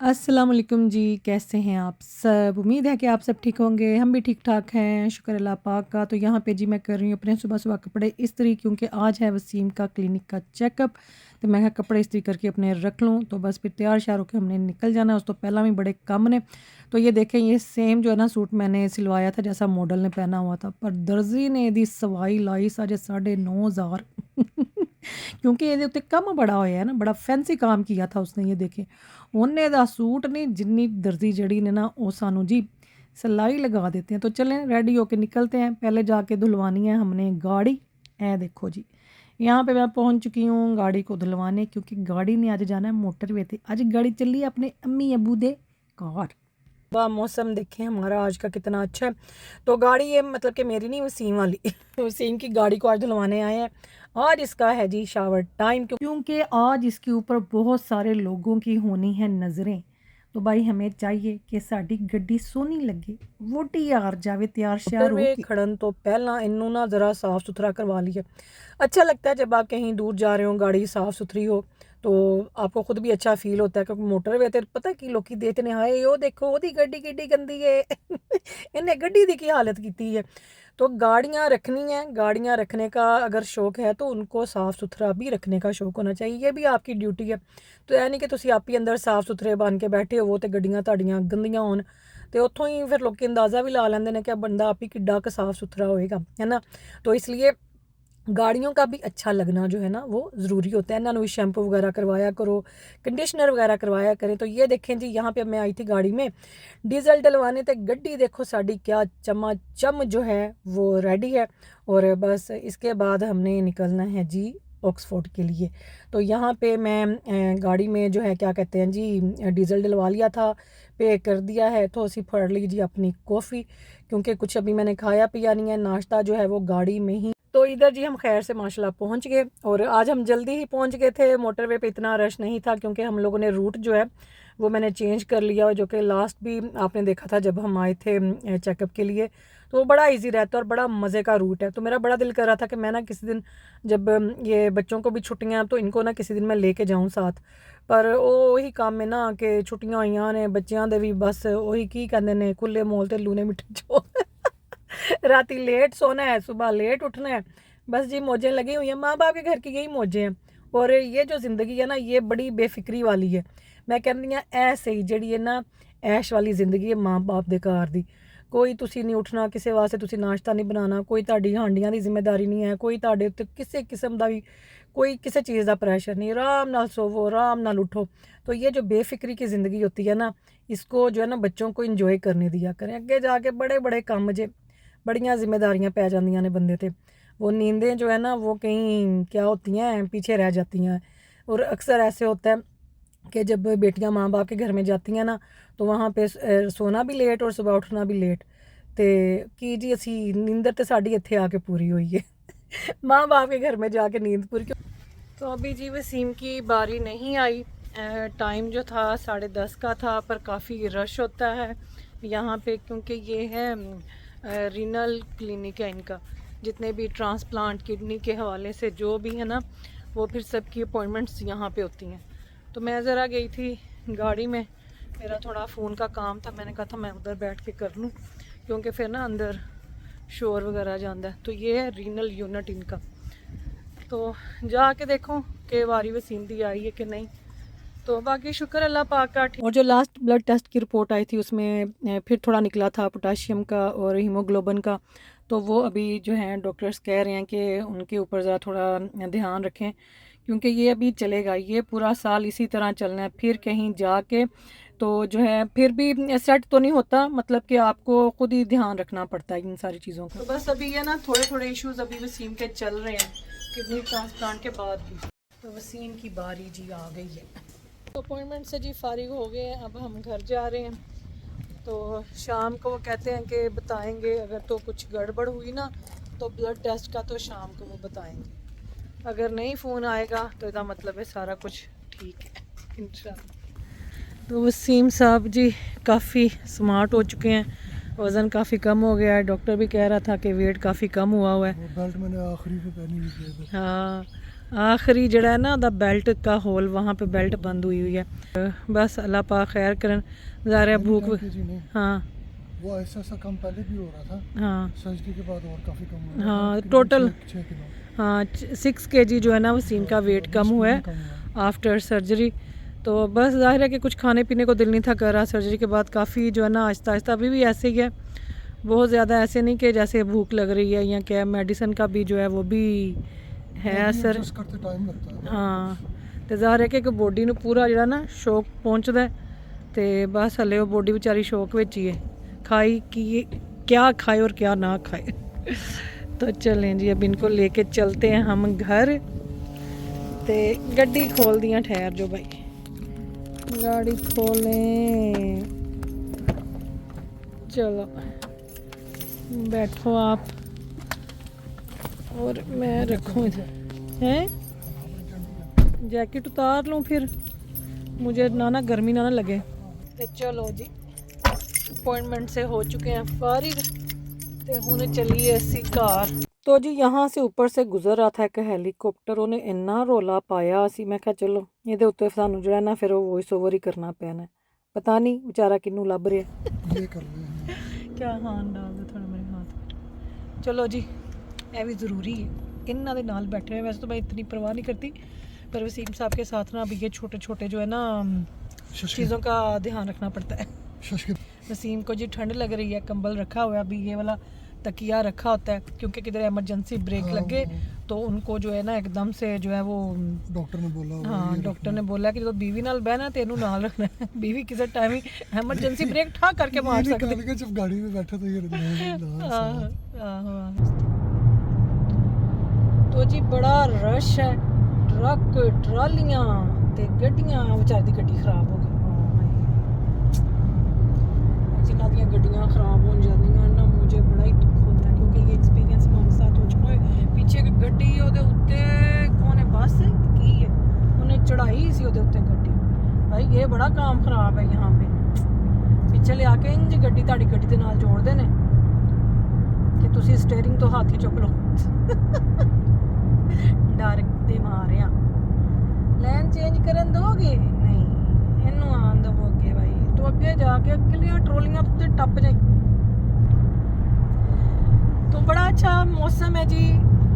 अस्सलाम वालेकुम जी, कैसे हैं आप सब? उम्मीद है कि आप सब ठीक होंगे, हम भी ठीक-ठाक हैं, शुक्र अल्लाह पाक का। तो यहाँ पे जी मैं कर रही हूँ अपने सुबह-सुबह कपड़े इस्त्री क्योंकि आज है वसीम का क्लिनिक का चेकअप। तो मैं कहा कपड़े इस्त्री करके अपने रख लूँ, तो बस फिर तैयार-श्यार होके हमने निकल जाना, उस तो पहला भी बड़े कम ने। तो ये देखें ये सेम जो है ना सूट मैंने सिलवाया था जैसा मॉडल ने पहना हुआ था, पर दर्जी ने दी सवाई लाई साढ़े 9,500 क्योंकि ਇਹਦੇ ਉੱਤੇ ਕੰਮ ਬੜਾ ਹੋਇਆ ਹੈ ਨਾ, ਬੜਾ ਫੈਂਸੀ काम किया था उसने ये देखें। ਉਹਨੇ ਦਾ सूट नहीं जिन्नी दर्जी जड़ी ने ना वो सानू जी सिलाई लगा देते हैं। तो चलें रेडी होके निकलते हैं, पहले जाके धुलवानी है हमने गाड़ी। ए देखो जी यहाँ पे मैं पहुंच चुकी हूँ गाड़ी को धुलवाने, क्योंकि गाड़ी ने आज जाना है मोटरवे थे। आज गाड़ी चली है अपने अम्मी अबू दे घर। वाह मौसम देखें हमारा आज का कितना अच्छा है। तो गाड़ी ये मतलब कि मेरी नहीं, वसीम वाली वसीम की गाड़ी को आज धुलवाने आए हैं। आज इसका है जी शावर टाइम, क्योंकि आज इसके ऊपर बहुत सारे लोगों की होनी है नज़रें। तो भाई हमें चाहिए कि साड़ी गड्डी सोहनी लगे, वोटी यार जावे तैयार श्यार हो के। खड़न तो पहला इनू ना ज़रा साफ़ सुथरा करवा लिया। अच्छा लगता है जब आप कहीं दूर जा रहे हो, गाड़ी साफ़ सुथरी हो, तो आपको खुद भी अच्छा फील होता है। क्योंकि मोटरवे ते पता की लोग देखते ने, हाय वो देखो ओदी गड्डी किड्डी गंदी है इन्हें गड्डी दी की हालत की है। तो गाड़ियाँ रखनी है, गाड़ियाँ रखने का अगर शौक है तो उनको साफ़ सुथरा भी रखने का शौक होना चाहिए, ये भी आपकी ड्यूटी है। तो यह नहीं कि तुसी आप ही अंदर साफ़ सुथरे बन के बैठे हो तो गड्डियाँ ਤੁਹਾਡੀਆਂ गंदियां होन, तो उत्थों ही फिर लोग अंदाज़ा भी ला लेंगे कि बंदा आप ही किड्डा क साफ़ सुथरा होएगा, है ना। तो इसलिए गाड़ियों का भी अच्छा लगना जो है ना वो ज़रूरी होता है। इन्होंने भी शैम्पू वगैरह करवाया करो, कंडीशनर वगैरह करवाया करें। तो ये देखें जी यहाँ पे मैं आई थी गाड़ी में डीजल डलवाने, तो गड्डी देखो साड़ी क्या चमाचम जो है वो रेडी है। और बस इसके बाद हमने निकलना है जी ऑक्सफोर्ड के लिए। तो यहाँ पे मैं गाड़ी में जो है क्या कहते हैं जी डीज़ल डलवा लिया था, पे कर दिया है। तो असी फड़ लीजिए अपनी कॉफ़ी, क्योंकि कुछ अभी मैंने खाया पिया नहीं है, नाश्ता जो है वो गाड़ी में ही। तो इधर जी हम खैर से माशाल्लाह पहुंच गए, और आज हम जल्दी ही पहुंच गए थे। मोटरवे पे इतना रश नहीं था क्योंकि हम लोगों ने रूट जो है वो मैंने चेंज कर लिया, जो कि लास्ट भी आपने देखा था जब हम आए थे चेकअप के लिए। तो वो बड़ा इजी रहता है और बड़ा मज़े का रूट है। तो मेरा बड़ा दिल कर रहा था कि मैं ना किसी दिन जब ये बच्चों को भी छुट्टियाँ तो इनको ना किसी दिन मैं लेके जाऊँ साथ। पर वही काम में ना कि छुट्टियाँ हुई ने बच्चों के भी, बस वही की कहते हैं खुले मोल ते लूने मिठे चोल राती लेट सोना है, सुबह लेट उठना है। बस जी मौजें लगी हुई हैं, माँ बाप के घर की यही मौजें हैं। और ये जो ज़िंदगी है ना ये बड़ी बेफिक्री वाली है। मैं कहती हाँ ऐसे ही जी है ना ऐश वाली ज़िंदगी है माँ बाप के घर की। कोई तुसी नहीं उठना, किसी वास्ते तुसी नाश्ता नहीं बनाना, कोई ताड़ी हांडियां की जिम्मेदारी नहीं है, कोई ताड़े उत्ते किसी किस्म का भी कोई किसी चीज़ का प्रेशर नहीं। आराम नाल सोवो, आराम नाल उठो। तो ये जो बेफिक्री की ज़िंदगी होती है ना, इसको जो है ना बच्चों को इंजॉय करने दिया करें। अगे जाके बड़े बड़े काम जे बड़ियाँ जिम्मेदारियाँ पै जांदियां ने बंदे ते। वो नींदें जो है ना वो कहीं क्या होती हैं पीछे रह जाती हैं। और अक्सर ऐसे होता है कि जब बेटियां माँ बाप के घर में जाती हैं ना तो वहाँ पे सोना भी लेट और सुबह उठना भी लेट। तो की जी असी नींदर तो साड़ी इत्थे आके पूरी हुई है माँ बाप के घर में जाके नींद पूरी क्यों। तो अभी जी वसीम की बारी नहीं आई। टाइम जो था 10:30 का था, पर काफ़ी रश होता है यहाँ पे क्योंकि ये है रीनल क्लिनिक है इनका। जितने भी ट्रांसप्लांट किडनी के हवाले से जो भी है ना वो फिर सबकी अपॉइंटमेंट्स यहाँ पे होती हैं। तो मैं ज़रा गई थी गाड़ी में, मेरा थोड़ा फ़ोन का काम था, मैंने कहा था मैं उधर बैठ के कर लूँ क्योंकि फिर ना अंदर शोर वगैरह जाता है। तो ये है रीनल यूनिट इनका। तो जाके देखो कि वारी वसीम दी आई है कि नहीं। तो बाकी शुक्र अल्लाह पाक का। और जो लास्ट ब्लड टेस्ट की रिपोर्ट आई थी उसमें फिर थोड़ा निकला था पोटाशियम का और हीमोग्लोबिन का। तो वो अभी जो है डॉक्टर्स कह रहे हैं कि उनके ऊपर ज़रा थोड़ा ध्यान रखें, क्योंकि ये अभी चलेगा, ये पूरा साल इसी तरह चलना है। फिर कहीं जाके तो जो है फिर भी सेट तो नहीं होता, मतलब कि आपको खुद ही ध्यान रखना पड़ता है इन सारी चीज़ों का। तो बस अभी ये ना थोड़े थोड़े इश्यूज अभी वसीम के चल रहे हैं किडनी ट्रांसप्लांट के बाद भी। तो वसीम की बारी जी आ गई है। तो अपॉइंटमेंट से जी फारिग हो गए हैं, अब हम घर जा रहे हैं। तो शाम को वो कहते हैं कि बताएंगे, अगर तो कुछ गड़बड़ हुई ना तो ब्लड टेस्ट का तो शाम को वो बताएंगे। अगर नहीं फ़ोन आएगा तो इसका मतलब है सारा कुछ ठीक है इंशाल्लाह। तो वसीम साहब जी काफ़ी स्मार्ट हो चुके हैं, वज़न काफ़ी कम हो गया है। डॉक्टर भी कह रहा था कि वेट काफ़ी कम हुआ है। बेल्ट मैंने आखिरी पे पहनी हुई है। हाँ आखिरी जड़ा है ना बेल्ट का होल, वहाँ पे बेल्ट बंद हुई है। बस अल्लाह पाक खैर करन। ज़ाहिर भूख। हाँ वो ऐसा कम पहले भी हो रहा था। हाँ सर्जरी के बाद और काफ़ी कम हुआ। हाँ टोटल 6 किलो। हाँ 6 kg जो है ना वसीम का वेट कम हुआ है आफ्टर सर्जरी। तो बस ज़ाहिर है कि कुछ खाने पीने को दिल नहीं था कर रहा सर्जरी के बाद। काफ़ी जो है ना आहिस्ता आहिस्ता अभी भी ऐसे ही है, बहुत ज़्यादा ऐसे नहीं कि जैसे भूख लग रही है या क्या। मेडिसिन का भी जो है वो भी है असर। टाइम लगता है। हाँ तो ज़ाहिर है कि बॉडी ਨੂੰ पूरा ਜਿਹੜਾ ਨਾ ਸ਼ੌਕ ਪਹੁੰਚਦਾ ਤੇ बस हले वो बॉडी बेचारी शौक ਵਿੱਚ ही है, खाई कि क्या खाए और क्या ना खाए। तो चलें जी अब इनको लेके चलते हैं हम घर। ते गड्डी खोल दियाँ, ठहर जो भाई, गाड़ी खोलें। चलो बैठो आप और मैं रखूँ हैं। जैकेट उतार लूँ फिर, मुझे ना गर्मी ना लगे। तो चलो जी अपॉइंटमेंट से हो चुके हैं फारिग ते हुण चलिए असी घर। तो जी यहाँ से ऊपर से गुजर रहा था एक हैलीकॉप्टर, उन्हें इन्ना रौला पाया सी। मैं कहा चलो ये उत्ते सानू जो है ना फिर वॉइस ओवर ही करना पैना। पता नहीं बेचारा किनू लभ रहा ये कर रहे हैं क्या हाथ डाल दो थोड़ा मेरे हाथ। चलो जी ये भी ज़रूरी है, इन्हों के नाल बैठे हैं। वैसे तो मैं इतनी परवाह नहीं करती, पर वसीम साहब के साथ ना अभी ये छोटे छोटे जो है ना चीज़ों का ध्यान रखना पड़ता है। वसीम को जी ठंड लग रही है, कंबल रखा हुआ है, अभी ये वाला तकिया रखा होता है क्योंकि किधर इमरजेंसी ब्रेक लगे तो उनको जो है ना एकदम से जो है वो डॉक्टर ने बोला। हाँ डॉक्टर ने बोला कि जो बीवी नाल बहना तेनू नाल रखना है। बीवी किसी टाइम ही इमरजेंसी ब्रेक ठा करके मार सकती है। जब गाड़ी में बैठा तो ये तो जी बड़ा रश है, ट्रक ट्रालियां ते गड्डियां। बेचारी दी गड्डी खराब हो गई। जिन्हों दी गड्डियां खराब हो जांदियां ना मुझे बड़ा ही दुख होता है क्योंकि ये एक्सपीरियंस हमारे साथ हो चुका है। पीछे एक गड्डी ओदे उत्ते कौन है बस की है उन्हें चढ़ाई सी ओदे उत्ते गड्डी। भाई ये बड़ा काम खराब है यहाँ पे। पिछले ले आके इंज गड्डी ताड़ी गड्डी दे नाल जोड़ देने कि तुसी स्टीयरिंग तो हाथ ही चुक लो। डर दे मारिया लैन चेंज करन दोगे नहीं, इनू आन दवोगे भाई तो अगे जाके अगलियां ट्रोलियां तो टप जाए। तो बड़ा अच्छा मौसम है जी।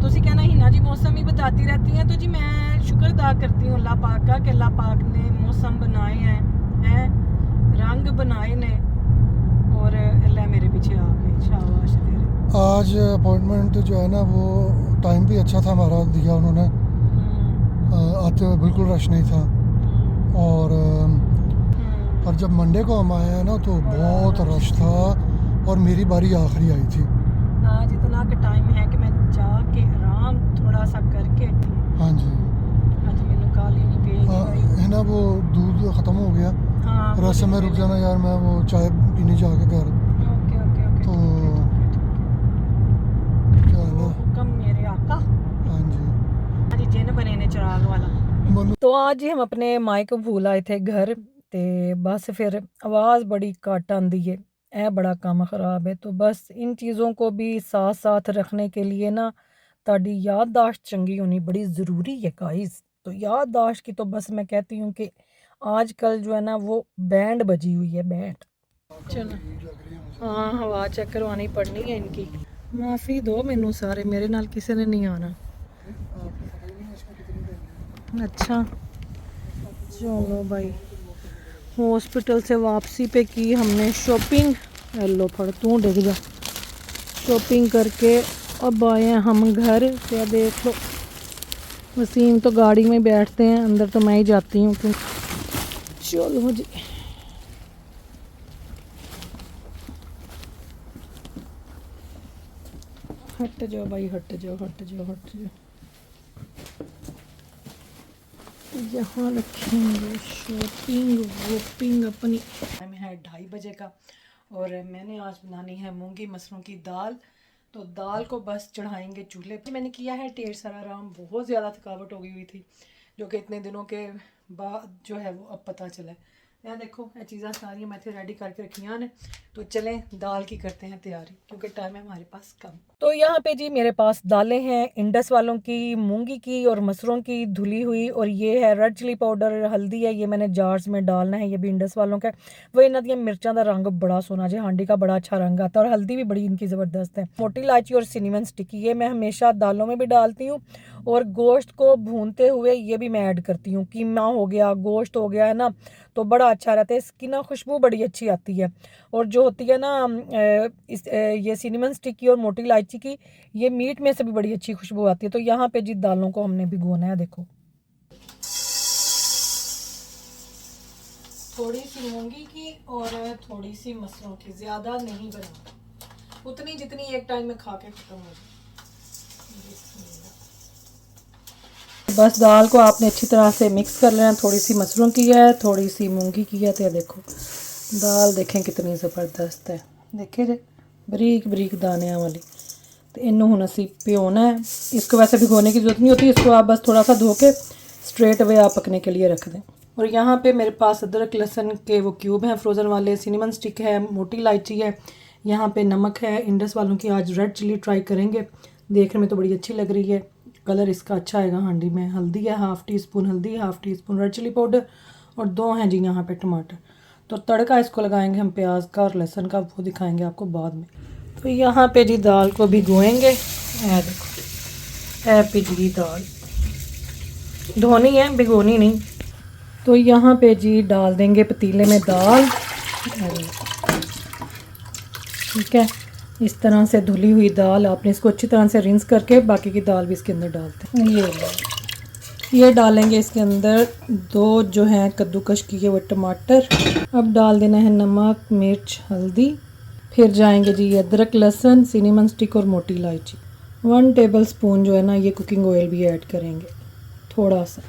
तुसी कहना हिना जी मौसम ही बताती रहती हैं, तो जी मैं शुक्र अदा करती हूँ अल्लाह पाक का कि अल्लाह पाक ने मौसम बनाए हैं रंग बनाए ने और अल्लाह मेरे पीछे आ गए। शाबाश तेरे। आज अपॉइंटमेंट जो है ना वो टाइम भी अच्छा था हमारा दिया उन्होंने। आज बिल्कुल रश नहीं था और पर जब मंडे को हम आए हैं ना तो बहुत रश था और मेरी बारी आखिरी आई थी। आज इतना का टाइम है कि मैं जाके आराम थोड़ा सा करके। हाँ जी आज मैंने कहा लेनी पेगी है ना वो दूध ख़त्म हो गया। हाँ रस्ते में रुक जाना यार, मैं वो चाय पीने जाके घर। ओके ओके ओके तो क्या है ना हुक्म मेरे आका। हाँ जी आज जिन बने ने चिराग वाला। तो आज ही हम अपने माइक भूल आए थे घर ते बस फिर आवाज़ बड़ी घट आंदी है, ए बड़ा काम ख़राब है। तो बस इन चीज़ों को भी साथ साथ रखने के लिए ना ताड़ी याददाश्त चंगी होनी बड़ी ज़रूरी है गाइस। तो याददाश्त की तो बस मैं कहती हूँ कि आजकल जो है ना वो बैंड बजी हुई है, बैंड। चलो हाँ हवा चेक करवानी पड़नी है इनकी। माफ़ी दो मैनू सारे, मेरे नाल किसी ने नहीं आना। अच्छा चलो भाई हॉस्पिटल से वापसी पे की हमने शॉपिंग। लो फड़ तू डिग जा। शॉपिंग करके अब आए हैं हम घर। क्या देख लो वसीम तो गाड़ी में बैठते हैं, अंदर तो मैं ही जाती हूँ क्योंकि। चलो जी हट जाओ भाई, हट जाओ हट जाओ हट जाओ। यहाँ रखेंगे शॉपिंग वॉपिंग अपनी। टाइम है 2:30 बजे का और मैंने आज बनानी है मूंगी मसरों की दाल। तो दाल को बस चढ़ाएंगे चूल्हे पे। मैंने किया है ढेर सारा आराम, बहुत ज़्यादा थकावट हो गई हुई थी जो कि इतने दिनों के बाद जो है वो अब पता चला है। ਇਹ देखो ये चीज़ें सारी मैं इतने रेडी करके रखी ने तो चलें दाल की करते हैं तैयारी क्योंकि टाइम है हमारे पास कम। तो यहाँ पे जी मेरे पास दालें हैं इंडस वालों की, मूंगी की और मसरों की धुली हुई, और ये है रेड चिली पाउडर, हल्दी है, ये मैंने जार्स में डालना है, ये भी इंडस वालों का। वो इन्हों दी मिर्चों का रंग बड़ा सोना जी, हांडी का बड़ा अच्छा रंग आता है, और हल्दी भी बड़ी इनकी ज़बरदस्त है। मोटी इलायची और सिनेमन स्टिक ये मैं हमेशा दालों में भी डालती हूँ, और गोश्त को भूनते हुए ये भी मैं ऐड करती हूँ। कीमा हो गया, गोश्त हो गया है ना, तो बड़ा अच्छा रहता है, इसकी ना खुशबू बड़ी अच्छी आती है। और जो होती है ना ये सिनेमन स्टिक की और मोटी इलायची की, ये मीट में से भी बड़ी अच्छी खुशबू आती है। तो यहाँ पे जी दालों को हमने भिगोना है, देखो थोड़ी सी मूंगी की और थोड़ी सी मसरों की, ज़्यादा नहीं बनाना, उतनी जितनी एक टाइम में खा के खत्म हो जाए। बस दाल को आपने अच्छी तरह से मिक्स कर लेना, थोड़ी सी मसरों की है, थोड़ी सी मूंगी की है। तो देखो दाल देखें कितनी ज़बरदस्त है, देखे जे बरीक बरीक दाने वाली। तो इनू हुण असी भिगोना है, इसको वैसे भिगोने की ज़रूरत नहीं होती, इसको आप बस थोड़ा सा धो के स्ट्रेट वे आप पकने के लिए रख दें। और यहाँ पे मेरे पास अदरक लहसुन के वो क्यूब हैं फ्रोज़न वाले, सिनेमन स्टिक है, मोटी इलायची है, यहाँ पे नमक है इंडस वालों की। आज रेड चिली ट्राई करेंगे, देखने में तो बड़ी अच्छी लग रही है, कलर इसका अच्छा आएगा हांडी में। हल्दी है, हाफ़ टी स्पून हल्दी, half teaspoon red chilli powder, और 2 हैं जी यहाँ पे टमाटर। तो तड़का इसको लगाएंगे हम प्याज का और लहसुन का, वो दिखाएंगे आपको बाद में। तो यहाँ पे जी दाल को भिगोएंगे, ऐ देखो ऐ पिछली दाल धोनी है, भिगोनी नहीं। तो यहाँ पे जी डाल देंगे पतीले में दाल, ठीक है, इस तरह से धुली हुई दाल आपने इसको अच्छी तरह से रिंस करके बाकी की दाल भी इसके अंदर डालते हैं। ये डालेंगे इसके अंदर 2 जो हैं कद्दूकश किए हुए टमाटर। अब डाल देना है नमक, मिर्च, हल्दी। फिर जाएंगे जी अदरक लहसुन, सिनेमन स्टिक और मोटी इलायची। 1 टेबल स्पून जो है ना ये कुकिंग ऑयल भी ऐड करेंगे थोड़ा सा।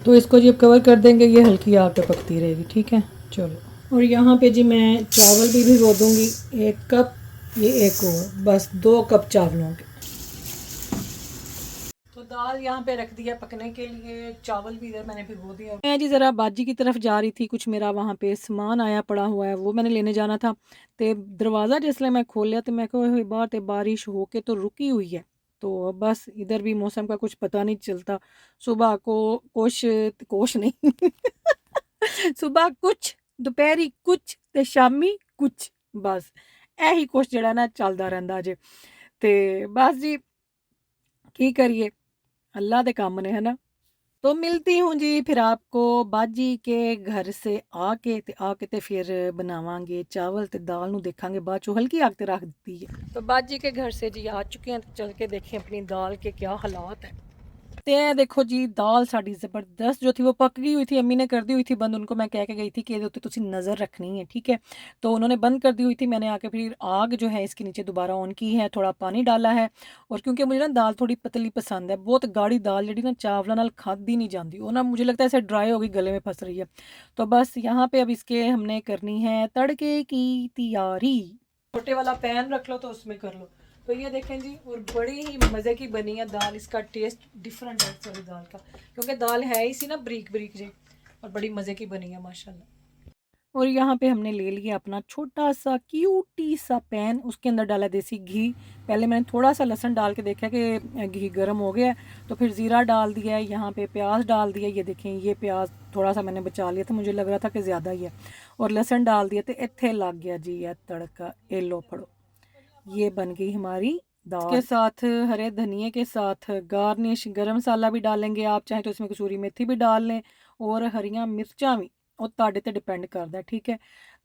तो इसको जी अब कवर कर देंगे, ये हल्की आग पे पकती रहेगी, ठीक है। चलो, और यहाँ पे जी मैं चावल भी भिगो दूँगी 1 कप, ये एक और, बस 2 कप चावलों के। तो दाल यहाँ पे रख दिया पकने के लिए, चावल भी इधर मैंने भिगो दिया। मैं जी ज़रा बाजी की तरफ जा रही थी, कुछ मेरा वहाँ पे सामान आया पड़ा हुआ है, वो मैंने लेने जाना था। तो दरवाज़ा जिसले मैं खोलिया तो मैं कहा बाहर तो बारिश होके तो रुकी हुई है, तो बस इधर भी मौसम का कुछ पता नहीं चलता। सुबह को कुछ नहीं सुबह कुछ, दोपहरी कुछ, ते शामी कुछ, बस यही कुछ जड़ा ना चलता रहता जे। ते बस जी की करिए, अल्लाह दे काम ने, है ना। तो मिलती हूँ जी फिर आपको बाजी के घर से आके ते फिर बनावांगे चावल ते दाल नू देखांगे बाद चो, हल्की आग ते रख दी है। तो बाजी के घर से जी आ चुके हैं, तो चल के देखें अपनी दाल के क्या हालात है। ते देखो जी दाल साड़ी ज़बरदस्त जो थी वो पक गई हुई थी, अम्मी ने कर दी हुई थी बंद, उनको मैं कह के गई थी कि ये तुसी नज़र रखनी है, ठीक है। तो उन्होंने बंद कर दी हुई थी, मैंने आके फिर आग जो है इसके नीचे दोबारा ऑन की है, थोड़ा पानी डाला है। और क्योंकि मुझे ना दाल थोड़ी पतली पसंद है, बहुत गाढ़ी दाल जी ना चावलों नाल खादी नहीं जाती, वो ना मुझे लगता है ऐसे ड्राई होगी, गले में फंस रही है। तो बस यहाँ पे अब इसके हमने करनी है तड़के की तैयारी। छोटे वाला पैन रख लो तो उसमें कर लो। तो ये देखें जी, और बड़ी ही मज़े की बनी है दाल, इसका टेस्ट डिफरेंट है सॉरी दाल का, क्योंकि दाल है ही सी ना बरीक बरीक जी, और बड़ी मज़े की बनी है माशाल्लाह। और यहाँ पे हमने ले लिया अपना छोटा सा क्यूटी सा पैन, उसके अंदर डाला देसी घी। पहले मैंने थोड़ा सा लहसुन डाल के देखा कि घी गर्म हो गया है, तो फिर ज़ीरा डाल दिया है, यहाँ पे प्याज डाल दिया। ये देखें ये प्याज थोड़ा सा मैंने बचा लिया था, मुझे लग रहा था कि ज़्यादा ही है, और लहसुन डाल दिया। तो इत्थे लग गया जी यह तड़का, ए लो फड़ो, ये बन गई हमारी दाल। के साथ हरे धनिए के साथ गार्निश गरम मसाला भी डालेंगे, आप चाहें तो इसमें कसूरी मेथी भी डाल लें, और हरियाँ मिर्चां भी, और ताड़े ते डिपेंड करता है, ठीक है।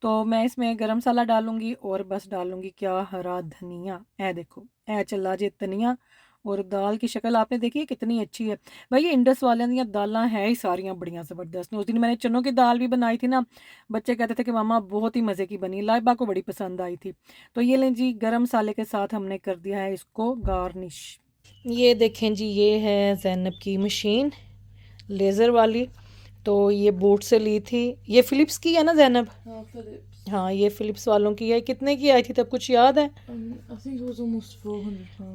तो मैं इसमें गरम मसाला डालूंगी, और बस डालूंगी क्या, हरा धनिया। ए देखो ए चला जे धनिया, और दाल की शक्ल आपने देखी है कितनी अच्छी है। भाई ये इंडस वालियां दी दालां है ही सारियां बड़ियां ज़बरदस्त। उस दिन मैंने चनों की दाल भी बनाई थी ना, बच्चे कहते थे कि मामा बहुत ही मज़े की बनी, लाइबा को बड़ी पसंद आई थी। तो ये लें जी गरम मसाले के साथ हमने कर दिया है इसको गार्निश। ये देखें जी ये है ज़ैनब की मशीन लेज़र वाली, तो ये बोट से ली थी, ये फ़िलिप्स की है ना ज़ैनब? हाँ ये फ़िलिप्स वालों की है। कितने की आई थी तब कुछ याद है?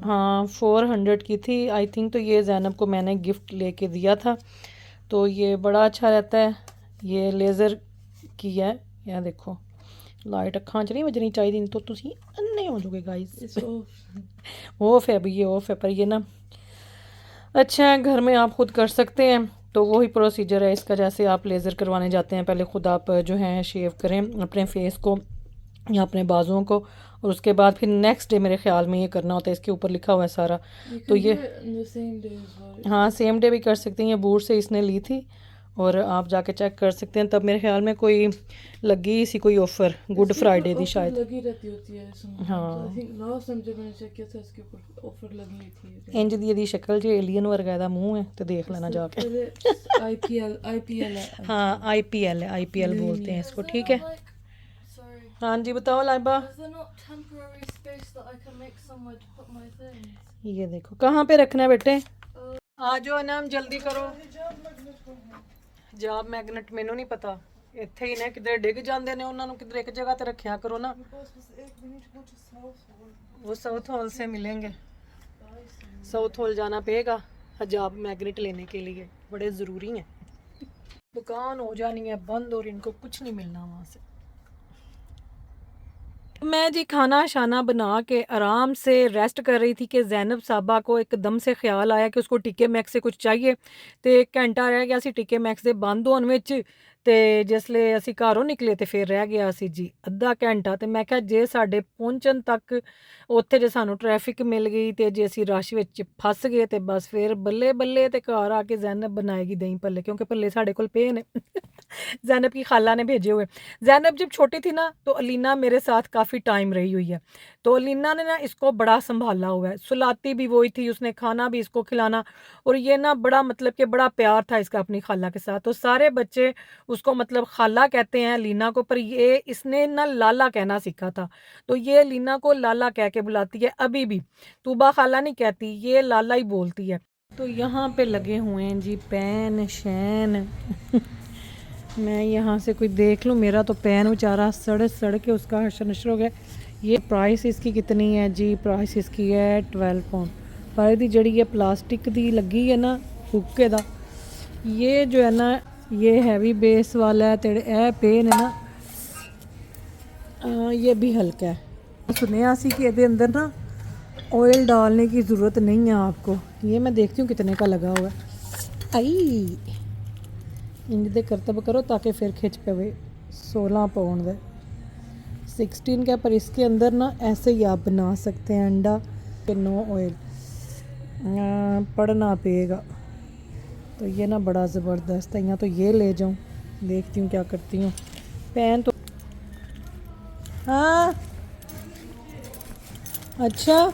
हाँ 400 की थी आई थिंक। तो ये ज़ैनब को मैंने गिफ्ट लेके दिया था, तो ये बड़ा अच्छा रहता है, ये लेज़र की है। यह देखो लाइट अखां च नहीं वजनी चाहिए, नहीं तो तुसी अन्ने हो जाओगे गाइस। ऑफ है अभी, ये ऑफ है, पर ये ना अच्छा है, घर में आप खुद कर सकते हैं। तो वही प्रोसीजर है इसका, जैसे आप लेज़र करवाने जाते हैं, पहले खुद आप जो है शेव करें अपने फेस को या अपने बाजुओं को, और उसके बाद फिर नेक्स्ट डे मेरे ख्याल में ये करना होता है। इसके ऊपर लिखा हुआ है सारा। तो ये हाँ सेम डे भी कर सकती हैं। ये बूट से इसने ली थी और आप जाके चेक कर सकते हैं। तब मेरे ख्याल में कोई लगी इसी कोई ऑफ़र गुड फ्राइडे दी शायद लगी रहती होती है इसमें। हाँ लास्ट टाइम जब मैंने चेक किया था इसके ऊपर ऑफर लगी थी। इंज दी शक्ल जो एलियन वर्गा दा मुंह है, तो देख लेना जाके। आईपीएल है। हाँ आईपीएल है, आईपीएल बोलते हैं इसको, ठीक है। हाँ जी बताओ लाइबा। ये देखो कहाँ पे रखना है बेटे, आ जाओ ना, हम जल्दी करो। जाब मैगनेट मैनू नहीं पता, ਇੱਥੇ ਹੀ ਨੇ ਕਿਧਰੇ ਡਿੱਗ ਜਾਂਦੇ ਨੇ, ਉਹਨਾਂ ਨੂੰ ਕਿਧਰੇ ਇੱਕ ਜਗ੍ਹਾ ਤੇ ਰੱਖਿਆ ਕਰੋ ਨਾ। वो साउथ हॉल से मिलेंगे, साउथ हॉल जाना पड़ेगा हजाब मैग्नेट लेने के लिए, बड़े ज़रूरी हैं। दुकान हो जानी है बंद और इनको कुछ नहीं मिलना वहाँ से। मैं जी खाना शाना बना के आराम से रेस्ट कर रही थी कि ज़ैनब साहबा को एकदम से ख्याल आया कि उसको टिक्के मैक्स से कुछ चाहिए। तो एक घंटा रह गया सी टिक्के मैक्स दे बंद होने विच, ते जिसले असी घरों निकले तो फिर रह गया सी जी अद्धा घंटा। तो मैं क्या जे साडे पहुंचन तक उत्थे जे सानू ट्रैफिक मिल गई तो जे असी रश विच फस गए तो बस फिर बल्ले बल्ले ते घर आके ज़ैनब बनाएगी दही भल्ले, क्योंकि भल्ले साडे कोल पे ने ज़ैनब की खाला ने भेजे हुए। ज़ैनब जब छोटी थी ना तो अलीना मेरे साथ काफ़ी टाइम रही हुई है, तो अलीना ने ना इसको बड़ा संभाला हुआ है, सुलाती भी वही थी, उसने खाना भी इसको खिलाना, और ये ना बड़ा मतलब कि बड़ा प्यार था इसका अपनी खाला के साथ। तो सारे बच्चे उसको मतलब खाला कहते हैं लीना को, पर ये इसने ना लाला कहना सीखा था, तो ये लीना को लाला कह के बुलाती है अभी भी। तूबा खाला नहीं कहती, ये लाला ही बोलती है। तो यहाँ पे लगे हुए हैं जी पैन शैन मैं यहाँ से कोई देख लूँ, मेरा तो पैन बेचारा सड़ सड़ के उसका हशर नशर हो गया। ये प्राइस इसकी कितनी है जी, प्राइस इसकी है 12 पाउंड। पर दी जड़ी ये प्लास्टिक दी लगी है ना हुक्के दा, ये जो है ना ये हैवी बेस वाला है, तेरे ए पेन है ना ये भी हल्का है। सुनया सी कि ਇਹਦੇ अंदर ना ऑयल डालने की ज़रूरत नहीं है आपको। ये मैं देखती हूँ कितने का लगा हुआ है। आई इंज दे करतब करो ताकि फिर खिंच पवे। 16 पाउंड है 16 का, पर इसके अंदर ना ऐसे ही आप बना सकते हैं अंडा के नो ऑयल। पढ़ना पेगा। तो ये ना बड़ा ज़बरदस्त है, यहाँ तो ये ले जाऊँ, देखती हूँ क्या करती हूँ। पैन तो हाँ अच्छा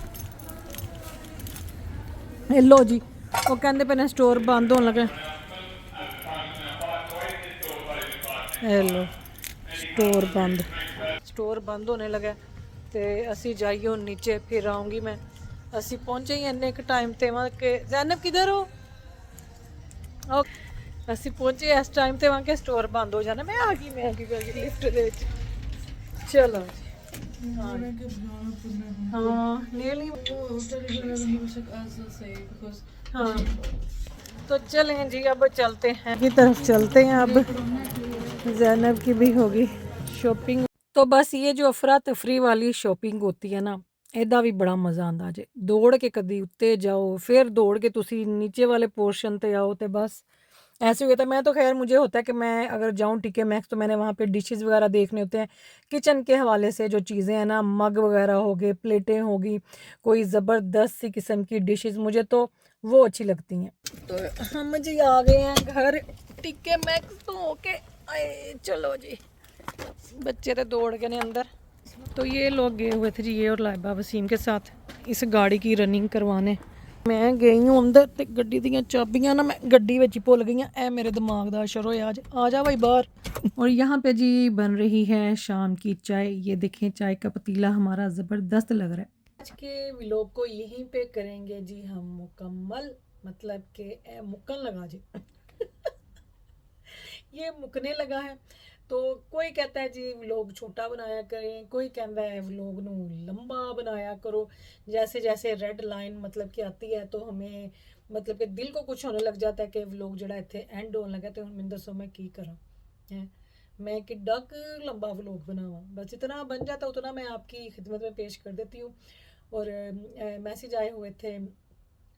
लो जी, वो कहते पे स्टोर बंद होने लगे। हेलो स्टोर बंद होने लगा तो असी जाइए हुण नीचे, फिर आऊँगी मैं। असी पहुँचे ही इन्ने एक टाइम ते वहाँ के ज़ैनब किधर हो, असी पहुँचे इस टाइम ते वहाँ के स्टोर बंद हो जाना। मैं आ गई लिफ्ट दे विच। चलो हाँ हाँ तो चलें जी, अब चलते हैं की तरफ चलते हैं। अब ज़ैनब की भी होगी शॉपिंग। तो बस ये जो अफरा तफरी वाली शॉपिंग होती है ना, ਇਹਦਾ ਵੀ ਬੜਾ ਮਜ਼ਾ ਆਉਂਦਾ ਜੇ। ਦੌੜ ਕੇ ਕਦੀ ਉੱਤੇ जाओ, फिर दौड़ के तुसी नीचे वाले पोर्शन पे आओ, तो बस ऐसे ही होता है। मैं तो खैर मुझे होता है कि मैं अगर जाऊँ टिके मैक्स तो मैंने वहाँ पे डिशेस वगैरह देखने होते हैं, किचन के हवाले से जो चीज़ें हैं ना, मग वगैरह हो गए, प्लेटें होगी, कोई ज़बरदस्त सी किस्म की डिशेस, मुझे तो वो अच्छी लगती हैं। तो हम जी आ गए हैं घर टिके मैक्स तो होके आए। चलो जी बच्चे तो दौड़ गए ने अंदर। तो ये लोग गए हुए थे जी, ये और लाइबा वसीम के साथ इस गाड़ी की रनिंग करवाने। मैं गई हूँ अंदर तो गड्डी दी चाबियां ना मैं गड्डी विच भुल गई। ए मेरे दिमाग का असर होया आज। आ जा भाई बाहर। और यहाँ पे जी बन रही है शाम की चाय। ये देखें चाय का पतीला हमारा ज़बरदस्त लग रहा है। आज के व्लॉग को यहीं पे करेंगे जी हम मुकम्मल, मतलब कि मुक्कन लगा जी ये मुकने लगा है। तो कोई कहता है जी व्लॉग छोटा बनाया करें, कोई कहता है व्लॉग नू लंबा बनाया करो। जैसे जैसे रेड लाइन मतलब कि आती है तो हमें मतलब कि दिल को कुछ होने लग जाता है कि व्लॉग जड़ा इत्थे एंड होने लगा। तो मैंने दसो मैं की करा है। मैं किड्डा क लंबा व्लॉग बनावा, बस इतना बन जाता उतना मैं आपकी खिदमत में पेश कर देती हूँ। और मैसेज आए हुए थे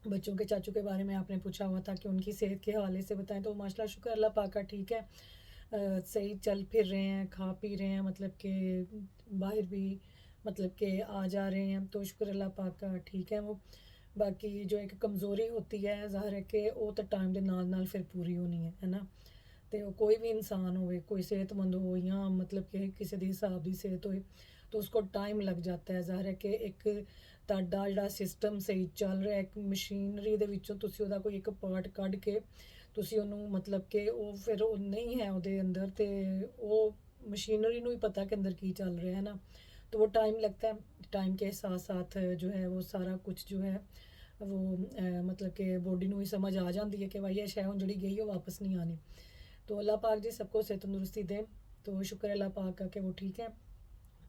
बच्चों के चाचू के बारे में, आपने पूछा हुआ था कि उनकी सेहत के हवाले से बताएं, तो माशाल्लाह शुक्र अल्लाह पाक का ठीक है, सही चल फिर रहे हैं, खा पी रहे हैं, मतलब कि बाहर भी मतलब कि आ जा रहे हैं, तो शुक्र अल्लाह पाक का ठीक है वो। बाकी जो एक कमज़ोरी होती है ज़ाहिर है कि वो तो टाइम के नाल नाल फिर पूरी होनी है ना। तो कोई भी इंसान होवे, कोई सेहतमंद हो या मतलब कि किसी दी हिसाब दी सेहत होए, तो उसको टाइम लग जाता है। ज़ाहिर है कि एक ਤੁਹਾਡਾ ਜਿਹੜਾ ਸਿਸਟਮ ਸਹੀ ਚੱਲ ਰਿਹਾ, ਇੱਕ ਮਸ਼ੀਨਰੀ ਦੇ ਵਿੱਚੋਂ ਤੁਸੀਂ ਉਹਦਾ ਕੋਈ ਇੱਕ ਪਾਰਟ ਕੱਢ ਕੇ ਤੁਸੀਂ ਉਹਨੂੰ ਮਤਲਬ ਕਿ ਉਹ ਫਿਰ ਉਹ ਨਹੀਂ ਹੈ ਉਹਦੇ ਅੰਦਰ, ਤੇ ਉਹ मशीनरी ਨੂੰ ही पता कि अंदर की चल रहा है ना, तो वो टाइम लगता है। टाइम के साथ साथ जो है वो सारा कुछ जो है वो मतलब कि बॉडी ਨੂੰ ही समझ आ जाती है कि भाई ये शै हुण ਜਿਹੜੀ गई वो वापस नहीं आनी। तो अल्लाह पाक जी सबको सेहत तंदुरुस्ती दे, तो शुक्र अल्लाह पाक का कि वो ठीक है।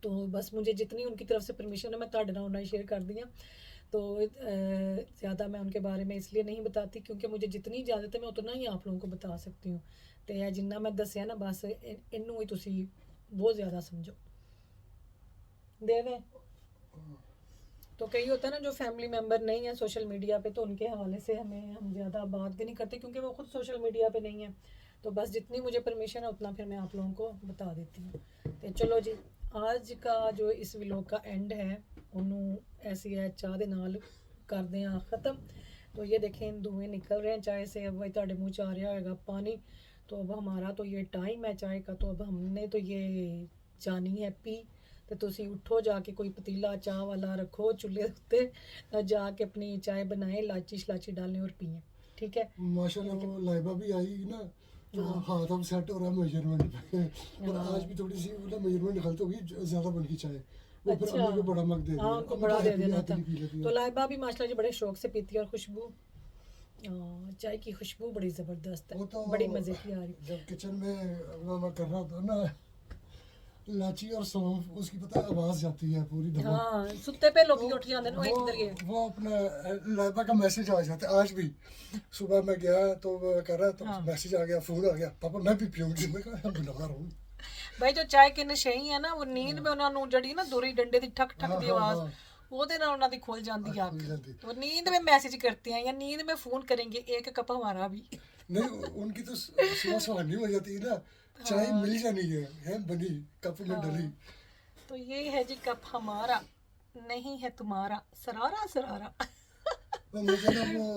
तो बस मुझे जितनी उनकी तरफ से परमिशन है मैं ਤੁਹਾਡੇ ਨਾਲ उन्हें शेयर कर दी हैं। तो ज़्यादा मैं उनके बारे में इसलिए नहीं बताती क्योंकि मुझे जितनी इजाज़त है मैं उतना ही आप लोगों को बता सकती हूँ। तो यह जिन्ना मैं दसिया ना बस इनू ही तुसी बहुत ज़्यादा समझो दे दें। तो कई होता है ना जो फैमिली मेम्बर नहीं है सोशल मीडिया पे, तो उनके हवाले से हम ज़्यादा बात भी नहीं करते क्योंकि वो खुद सोशल मीडिया पे नहीं है। तो बस जितनी मुझे परमिशन है उतना फिर मैं आप लोगों को बता देती हूँ। तो चलो जी, आज का जो इस व्लॉग का एंड है उन्होंने ऐसी है चाह दे नाल कर दें ख़त्म। तो ये देखें धुएँ निकल रहे हैं चाय से, अब वही ਤੁਹਾਡੇ मुँह च आ रहा होगा पानी। तो अब हमारा तो ये टाइम है चाय का, तो अब हमने तो ये जानी है पी। तो तुसी उठो जाके कोई पतीला चाह वाला रखो चूल्हे उत्ते, जाके अपनी चाय बनाएं, इलायची शलाची डालें और पिए, ठीक है। माशाल्लाह वो लाइबा भी आई ना, तो हाथ अब सेट हो रहा है मेजरमेंट पे। और आज भी थोड़ी सी मतलब मेजरमेंट गलत होगी, ज़्यादा बन गई चाय, वो फिर अच्छा, अम्मी को बड़ा मग दे दिया। हाँ उनको अब बड़ा तो दे हैप्पी देना हैप्पी था। पी लेती है। तो लाइबा भी माशाल्लाह जी बड़े शौक से पीती है, और खुशबू चाय की खुशबू बड़ी ज़बरदस्त वो है, तो बड़ी मज़े की आ रही। जब किचन में मैं कर रहा होता ना इलायची और सौंफ, उसकी पता है आवाज़ जाती है पूरी दफा। हाँ सुत्ते पे लोग उठ जाते हैं, वो किधर गए। वो अपना लाइबा का मैसेज आ जाता है। आज भी सुबह मैं गया तो मैं कर रहा तो मैसेज आ गया, फोन आ गया, पापा मैं भी पीऊंगी। मैं कहा बना रहा हूँ भाई जो चाय के नशेई है ना, वो नींद में उन्होंने जड़ी ना दूरी डंडे की ठक ठक की आवाज़ ਉਹਦੇ ਨਾਲ ਉਹਨਾਂ ਦੀ ਖੁੱਲ ਜਾਂਦੀ ਅੱਖ, तो नींद में मैसेज करते हैं या नींद में फ़ोन करेंगे, एक कप हमारा भी। नहीं उनकी तो सुबह सुहानी हो जाती है ना, चाय मिल जानी है बनी कप में डली। तो ये है जी कप हमारा नहीं है तुम्हारा, सरारा सरारा। तो मुझे ना वो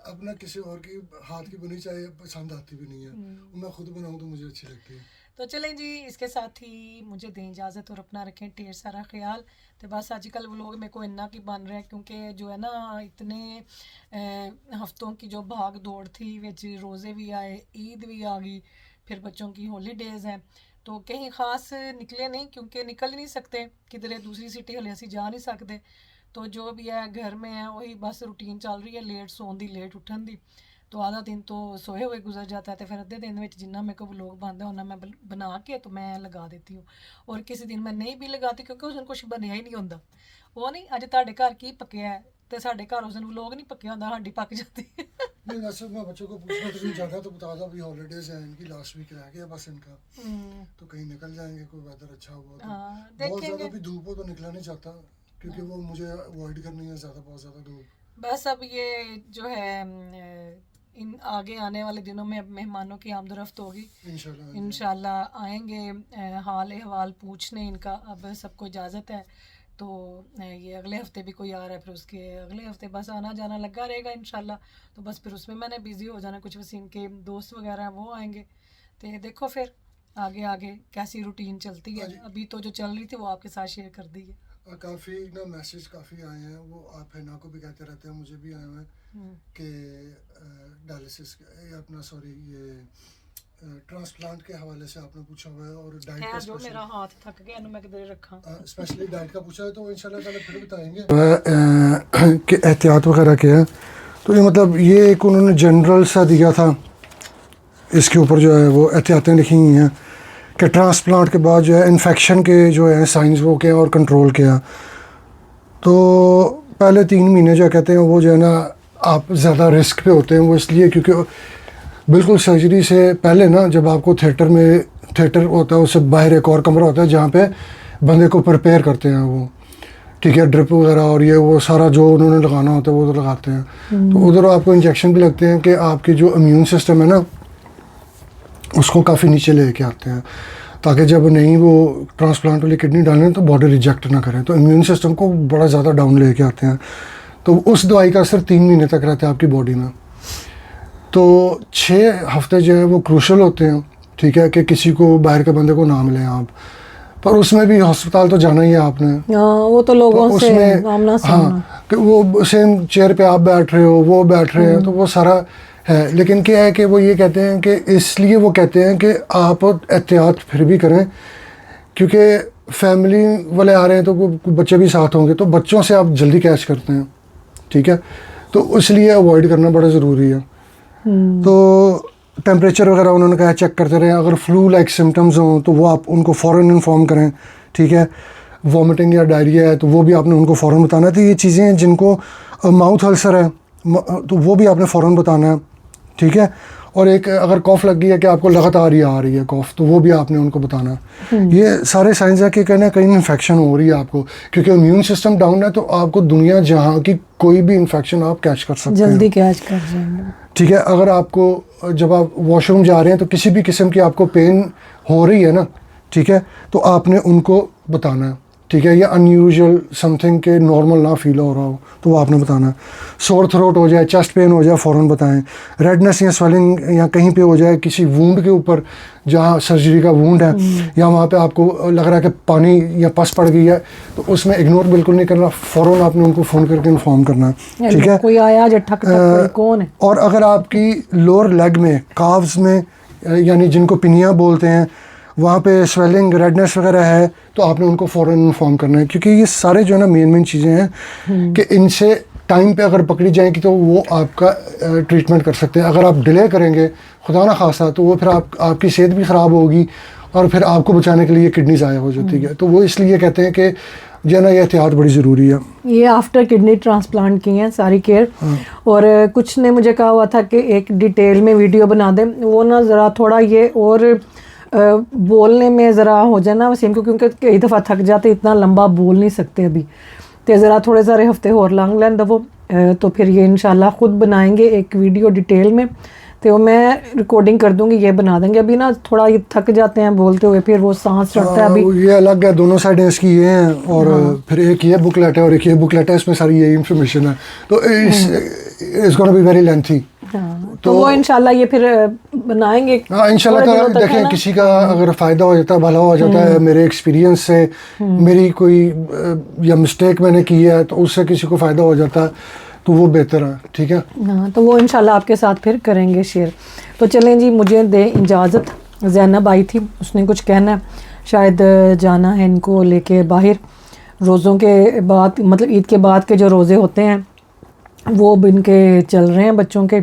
अपना किसी और की हाथ की बनी चाय पसंद आती भी नहीं है, मैं खुद बनाऊँ तो मुझे अच्छी लगती है। तो चलें जी, इसके साथ ही मुझे दें इजाज़त और अपना रखें ढेर सारा ख्याल। तो बस आजकल व्लॉग मेरे को इन्ना की बन रहा है क्योंकि जो है ना इतने हफ्तों की जो भाग दौड़ थी, विच रोज़े भी आए, ईद भी आ गई, फिर बच्चों की हॉलीडेज़ हैं, तो कहीं ख़ास निकले नहीं क्योंकि निकल नहीं सकते किधरे दूसरी सिटी हले असी जा नहीं सकते। तो जो भी है घर में है वही बस रूटीन चल रही है, लेट सोन दी लेट उठन दी। तो आधा दिन तो सोए हुए गुजर जाता है, तो फिर अद्धे दिन में जिन्ना मेरे को व्लॉग बनता है उन्ना मैं बना के तो मैं लगा देती हूँ। और किसी दिन मैं नहीं भी लगाती क्योंकि उस दिन कुछ बनया ही नहीं होता। वो नहीं अज ਤੁਹਾਡੇ घर की पकया है तो साढ़े घर उस दिन व्लॉग नहीं पकया होता, साड़ी पक जाती है। नहीं वैसे मैं बच्चों को पूछना तो नहीं चाहता, तो बता दो अभी हॉलीडेज है इनकी, लास्ट वीक रह गया बस इनका, तो कहीं निकल जाएंगे, कोई वेदर अच्छा हुआ तो। बहुत ज़्यादा भी धूप हो तो निकला नहीं चाहता क्योंकि वो मुझे अवॉइड करनी है ज़्यादा, बहुत ज़्यादा धूप। बस अब ये जो है इन आगे आने वाले दिनों में अब मेहमानों की आमदरफ्त होगी, इंशाल्लाह आएंगे हाल अहवाल पूछने इनका। अब सबको इजाज़त है, तो ये अगले हफ्ते भी कोई आ रहा है, फिर उसके अगले हफ्ते बस आना जाना लगा रहेगा इंशाल्लाह। तो बस फिर उसमें मैंने बिज़ी हो जाना, कुछ वसीम के दोस्त वगैरह हैं वो आएंगे। तो देखो फिर आगे आगे कैसी रूटीन चलती है। अभी तो जो चल रही थी वो आपके साथ शेयर कर दी है। काफ़ी ना मैसेज काफ़ी आए हैं, वो आप है ना को भी कहते रहते हैं, मुझे भी आए हुए हैं कि डायलिसिस अपना सॉरी ये ट्रांसप्लांट के हवाले से आपने पूछा हुआ है, और डाइट का जो मेरा हाथ थक गया मैं किधर रखा स्पेशली डाइट का पूछा है, तो इंशाल्लाह ताला फिर बताएंगे कि एहतियात वगैरह क्या है। तो ये मतलब ये एक उन्होंने जनरल सा दिया था, इसके ऊपर जो है वो एहतियातें लिखी हुई हैं कि ट्रांसप्लांट के बाद जो है इन्फेक्शन के जो है साइंस वो क्या और कंट्रोल क्या। तो पहले 3 महीने जो कहते हैं वो जो है ना आप ज़्यादा रिस्क पे होते हैं, वो इसलिए क्योंकि बिल्कुल सर्जरी से पहले ना जब आपको थिएटर में थिएटर होता है, उससे बाहर एक और कमरा होता है जहाँ पे बंदे को प्रिपेयर करते हैं वो, ठीक है, ड्रिप वगैरह और ये वो सारा जो उन्होंने लगाना होता है वो तो लगाते हैं। तो उधर आपको इंजेक्शन भी लगते हैं कि आपकी जो इम्यून सिस्टम है ना उसको काफ़ी नीचे लेके आते हैं, ताकि जब नहीं वो ट्रांसप्लांट वाली किडनी डालें तो बॉडी रिजेक्ट ना करें, तो इम्यून सिस्टम को बड़ा ज़्यादा डाउन लेके आते हैं। तो उस दवाई का असर 3 महीने तक रहता है आपकी बॉडी में। तो 6 हफ्ते जो है वो क्रूशल होते हैं, ठीक है, कि किसी को बाहर के बंदे को ना मिले आप, पर उसमें भी अस्पताल तो जाना ही है आपने। वो तो लोगों तो से उसमें आमना सामना। हाँ कि वो सेम चेयर पे आप बैठ रहे हो, वो बैठ रहे हैं, तो वो सारा है। लेकिन क्या है कि वो ये कहते हैं कि इसलिए वो कहते हैं कि आप एहतियात फिर भी करें, क्योंकि फैमिली वाले आ रहे हैं तो बच्चे भी साथ होंगे, तो बच्चों से आप जल्दी कैच करते हैं, ठीक है, तो इसलिए अवॉइड करना बड़ा ज़रूरी है। तो टेम्परेचर वगैरह उन्होंने कहा चेक करते रहें, अगर फ्लू लाइक सिम्टम्स हों तो वो आप उनको फ़ौरन इन्फॉर्म करें, ठीक है। वॉमिटिंग या डायरिया है तो वो भी आपने उनको फ़ौरन बताना है। तो ये चीज़ें हैं जिनको माउथ अल्सर है तो वो भी आपने फ़ौरन बताना है, ठीक है। और एक अगर कॉफ़ लग गई है कि आपको लगातार ही आ रही है कॉफ़, तो वो भी आपने उनको बताना है। ये सारे साइंस है कि कहना कहीं इन्फेक्शन हो रही है आपको, क्योंकि इम्यून सिस्टम डाउन है तो आपको दुनिया जहाँ की कोई भी इन्फेक्शन आप कैच कर सकते हैं, जल्दी कैच कर जाएंगे, ठीक है। अगर आपको जब आप वॉशरूम जा रहे हैं तो किसी भी किस्म की आपको पेन हो रही है ना, ठीक है, तो आपने उनको बताना है, ठीक है, या अनयूजुअल समथिंग के नॉर्मल ना फील हो रहा हो तो वो आपने बताना है। सोर थ्रोट हो जाए, चेस्ट पेन हो जाए, फ़ौरन बताएं। रेडनेस या स्वेलिंग या कहीं पे हो जाए किसी वूंड के ऊपर जहाँ सर्जरी का वूंड है, या वहाँ पे आपको लग रहा है कि पानी या पस पड़ गई है, तो उसमें इग्नोर बिल्कुल नहीं करना, फ़ौरन आपने उनको फ़ोन करके इन्फॉर्म करना है, ठीक है। कोई आया जो ठक ठक कौन है। और अगर आपकी लोअर लेग में, काव्स में, यानी जिनको पिनिया बोलते हैं, वहाँ पे स्वेलिंग, रेडनेस वगैरह है, तो आपने उनको फ़ौरन इन्फॉर्म करना है, क्योंकि ये सारे जो है ना मेन चीज़ें हैं कि इनसे टाइम पे अगर पकड़ी जाएंगी तो वो आपका ट्रीटमेंट कर सकते हैं। अगर आप डिले करेंगे खुदा ना खासा तो वो फिर आपकी सेहत भी ख़राब होगी और फिर आपको बचाने के लिए किडनी ज़ाया हो जाती है। तो वो इसलिए कहते हैं कि जो है ना ये एहतियात बड़ी ज़रूरी है। ये आफ्टर किडनी ट्रांसप्लांट की है सारी केयर। और कुछ ने मुझे कहा हुआ था कि एक डिटेल में वीडियो बना दें, वो ना ज़रा थोड़ा ये और बोलने में ज़रा हो जाए ना वसीम को, क्योंकि कई दफ़ा थक जाते, इतना लंबा बोल नहीं सकते अभी, तो ज़रा थोड़े सारे हफ्ते और लॉन्ग लें वो, तो फिर ये इंशाल्लाह ख़ुद बनाएंगे एक वीडियो डिटेल में, तो मैं रिकॉर्डिंग कर दूंगी, ये बना देंगे। अभी ना थोड़ा ये थक जाते हैं बोलते हुए, फिर वो सांस चढ़ता है अभी। ये अलग है, दोनों साइडें इसकी ये हैं, और फिर एक ये बुकलेट है और एक ये बुकलेट है, इसमें सारी ये इंफॉर्मेशन है, तो it's gonna be very lengthy. तो वो इंशाल्लाह ये फिर बनाएंगे इंशाल्लाह। तो देखें किसी का अगर फ़ायदा हो जाता है, भला हो जाता है, मेरे एक्सपीरियंस से मेरी कोई या मिस्टेक मैंने की है तो उससे किसी को फ़ायदा हो जाता है तो वो बेहतर है, ठीक है। हाँ, तो वो इंशाल्लाह आपके साथ फिर करेंगे शेयर। तो चलें जी, मुझे दे इजाज़त। ज़ैनब आई थी, उसने कुछ कहना है, शायद जाना है इनको लेके बाहर। रोज़ों के बाद, मतलब ईद के बाद के जो रोज़े होते हैं वो बिन के चल रहे हैं बच्चों के,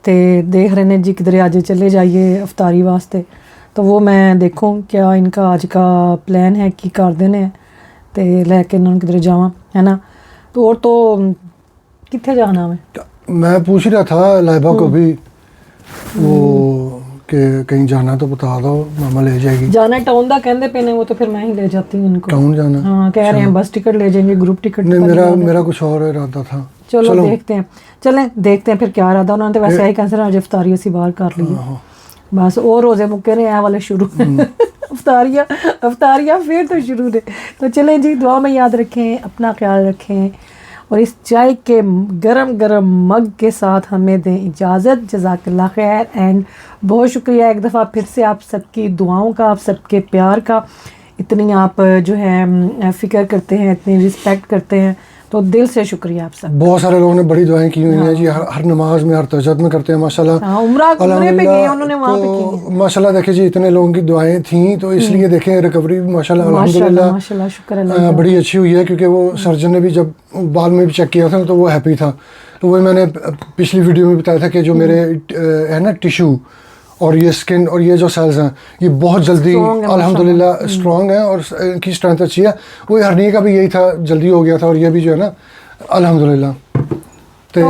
ते देख रहे हैं जी किधरे आज चले जाइए अफ्तारी वास्ते। तो वो मैं देखूँ क्या इनका आज का प्लान है कि कर देने ते लैके इन्होंने किधरे जावा, है ना। तो और तो कितने जाना मैं पूछ रहा था लाइबा को भी वो कि कहीं जाना तो बता दो, मामा ले जाएगी। जाना टाउन दा कहंदे पे ने, वो तो फिर मैं ही ले जाती हूँ इनको। टाउन जाना? हाँ, कह रहे हैं बस टिकट ले जाएंगे, ग्रुप टिकट। नहीं, मेरा कुछ और इरादा था। चलो देखते हैं, चलें देखते हैं फिर क्या इरादा। उन्होंने तो वैसे ही कैंसर आज इफ्तारी से बाहर कर ली बस, और रोजे मुक्के ने ऐ वाले शुरू अफ्तारियाँ फिर तो शुरू ने। तो चलें जी, दुआ में याद रखें, अपना ख्याल रखें, और इस चाय के गरम गरम मग के साथ हमें दें इजाज़त। जज़ाकल्लाह खैर, एंड बहुत शुक्रिया एक दफ़ा फिर से आप सबकी दुआओं का, आप सबके प्यार का। इतनी आप जो है फ़िक्र करते हैं, इतनी रिस्पेक्ट करते हैं, तो दिल से शुक्रिया आप सब। बहुत सारे लोगों ने बड़ी दुआएं की हुई हैं जी, हर नमाज में, हर तहज्जुद में करते हैं माशाल्लाह। उम्रे पे गए उन्होंने, वहाँ पे की माशाल्लाह। देखिए जी, इतने लोगों की दुआएं थी तो इसलिए देखें रिकवरी माशाल्लाह अल्हम्दुलिल्लाह माशाल्लाह, शुक्र अल्लाह, बड़ी अच्छी हुई है, क्योंकि वो सर्जन ने भी जब बाद में भी चेक किया था तो वो हैप्पी था। तो वही मैंने पिछली वीडियो में बताया था कि जो मेरे है ना टिश्यू और ये स्किन और ये जो सेल्स हैं ये बहुत जल्दी अल्हम्दुलिल्लाह स्ट्रॉन्ग है और इनकी स्ट्रेंथ अच्छी है। वो हरनी का भी यही था, जल्दी हो गया था, और ये भी जो है ना अल्हम्दुलिल्लाह। तो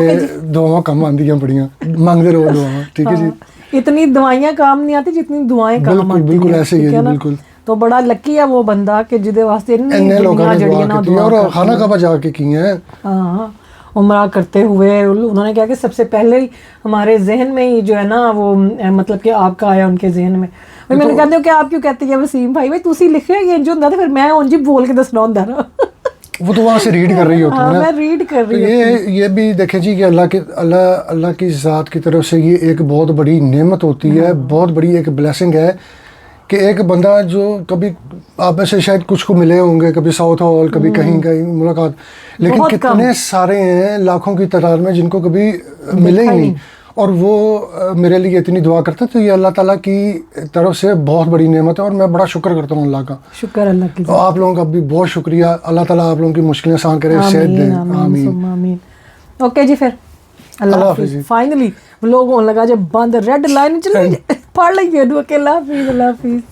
दुआवां कम आंदियां बड़ियां, मांगते रहो दुआवां, ठीक है जी। इतनी दवाइयां काम नहीं आती जितनी दुआएं काम बिल्कुल आती बिल्कुल हैं, ऐसे ही ठीक है है जी ना? बिल्कुल तो बड़ा लकी है वो बंदा कि जिदे वास्ते इन्ने इतनी लोगों दुनिया ने जड़ी दुआ है ना की दुआ और करती खाना है। कबा जाके की है। हाँ, उम्रा करते हुए उन्होंने कहा कि सबसे पहले ही हमारे जहन में ही जो है ना वो मतलब कि आपका आया उनके जहन में। फिर मैंने कहते हो कि आप क्यों कहते हैं वसीम भाई तुसी लिखे ये जो होंदा, तो फिर मैं उंज ही बोल के दसना होंदा ना। वो तो वहाँ से रीड कर रही होती है हाँ, ना। मैं रीड कर तो रही हूँ। ये भी देखें जी कि अल्लाह की ज़ात की तरफ से ये एक बहुत बड़ी नेमत होती है, बहुत बड़ी एक ब्लेसिंग है कि एक बंदा जो कभी आप में से शायद कुछ को मिले होंगे, कभी साउथ हॉल, कभी कहीं कहीं मुलाकात, लेकिन बहुत कितने सारे हैं लाखों की तादाद में जिनको कभी मिले ही नहीं। और वो मेरे लिए इतनी दुआ करते हैं, तो ये अल्लाह ताला की तरफ से बहुत बड़ी नेमत है और मैं बड़ा शुक्र करता हूँ अल्लाह का। शुक्र अल्लाह की। तो आप लोगों का भी बहुत शुक्रिया, अल्लाह ताला आप लोगों की मुश्किलें आसान करे, सेहत दे। आमीन आमीन। सुम्मा आमीन। ओके जी, फिर अल्लाह अल्लाह हाफिज़। हाफिज़। फाइनली लोग होने लगा जब बंद रेड लाइन चली पढ़ ली अल्लाह हाफिज़।